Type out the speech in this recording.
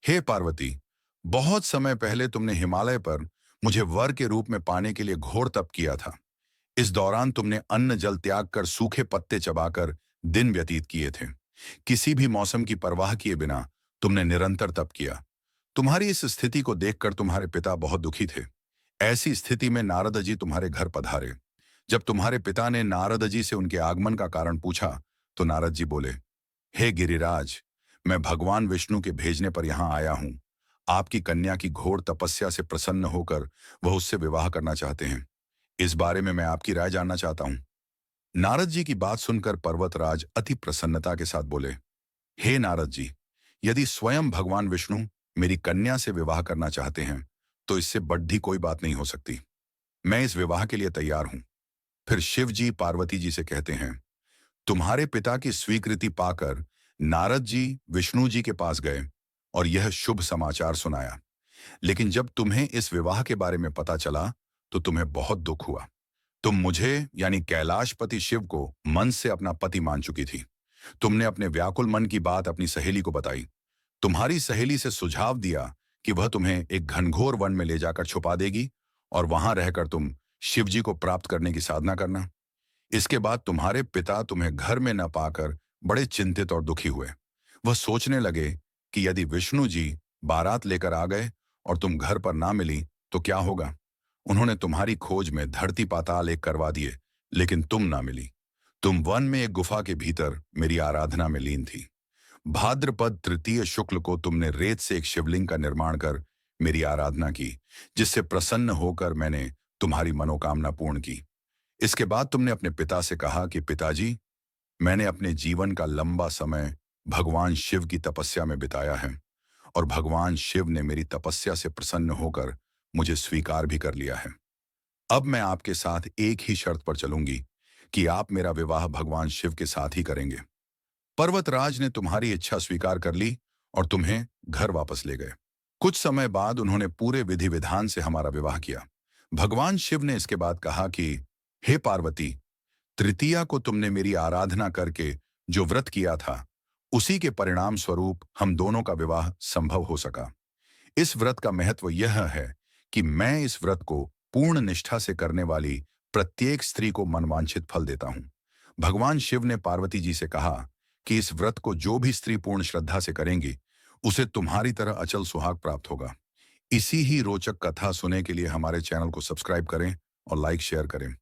हे पार्वती, बहुत समय पहले तुमने हिमालय पर मुझे वर के रूप में पाने के लिए घोर तप किया था। इस दौरान तुमने अन्न जल त्याग कर सूखे पत्ते चबाकर दिन व्यतीत किए थे। किसी भी मौसम की परवाह किए बिना तुमने निरंतर तप किया। तुम्हारी इस स्थिति को देखकर तुम्हारे पिता बहुत दुखी थे। ऐसी स्थिति में नारद जी तुम्हारे घर पधारे। जब तुम्हारे पिता ने नारद जी से उनके आगमन का कारण पूछा, तो नारद जी बोले, हे गिरिराज, मैं भगवान विष्णु के भेजने पर यहाँ आया हूँ। आपकी कन्या की घोर तपस्या से प्रसन्न होकर वह उससे विवाह करना चाहते हैं। इस बारे में मैं आपकी राय जानना चाहता हूँ। नारद जी की बात सुनकर पर्वतराज अति प्रसन्नता के साथ बोले, हे नारद जी, यदि स्वयं भगवान विष्णु मेरी कन्या से विवाह करना चाहते हैं, तो इससे बड़ी कोई बात नहीं हो सकती। मैं इस विवाह के लिए तैयार हूं। फिर शिव जी पार्वती जी से कहते हैं, तुम्हारे पिता की स्वीकृति पाकर नारद जी विष्णु जी के पास गए और यह शुभ समाचार सुनाया। लेकिन जब तुम्हें इस विवाह के बारे में पता चला, तो तुम्हें बहुत दुख हुआ। तुम मुझे यानी कैलाशपति शिव को मन से अपना पति मान चुकी थी। तुमने अपने व्याकुल मन की बात अपनी सहेली को बताई। तुम्हारी सहेली से सुझाव दिया कि वह तुम्हें एक घनघोर वन में ले जाकर छुपा देगी और वहां रहकर तुम शिव जी को प्राप्त करने की साधना करना। इसके बाद तुम्हारे पिता तुम्हें घर में न पाकर बड़े चिंतित और दुखी हुए। वह सोचने लगे कि यदि विष्णु जी बारात लेकर आ गए और तुम घर पर ना मिली तो क्या होगा। उन्होंने तुम्हारी खोज में धरती पाताल एक करवा दिए, लेकिन तुम ना मिली। तुम वन में एक गुफा के भीतर मेरी आराधना में लीन थी। भाद्रपद तृतीय शुक्ल को तुमने रेत से एक शिवलिंग का निर्माण कर मेरी आराधना की, जिससे प्रसन्न होकर मैंने तुम्हारी मनोकामना पूर्ण की। इसके बाद तुमने अपने पिता से कहा कि पिताजी, मैंने अपने जीवन का लंबा समय भगवान शिव की तपस्या में बिताया है और भगवान शिव ने मेरी तपस्या से प्रसन्न होकर मुझे स्वीकार भी कर लिया है। अब मैं आपके साथ एक ही शर्त पर चलूंगी कि आप मेरा विवाह भगवान शिव के साथ ही करेंगे। पर्वतराज ने तुम्हारी इच्छा स्वीकार कर ली और तुम्हें घर वापस ले गए। कुछ समय बाद उन्होंने पूरे विधि विधान से हमारा विवाह किया। भगवान शिव ने इसके बाद कहा कि हे पार्वती, तृतीया को तुमने मेरी आराधना करके जो व्रत किया था, उसी के परिणाम स्वरूप हम दोनों का विवाह संभव हो सका। इस व्रत का महत्व यह है कि मैं इस व्रत को पूर्ण निष्ठा से करने वाली प्रत्येक स्त्री को मनवांछित फल देता हूं। भगवान शिव ने पार्वती जी से कहा कि इस व्रत को जो भी स्त्री पूर्ण श्रद्धा से करेंगी, उसे तुम्हारी तरह अचल सुहाग प्राप्त होगा। इसी ही रोचक कथा सुनने के लिए हमारे चैनल को सब्सक्राइब करें और लाइक शेयर करें।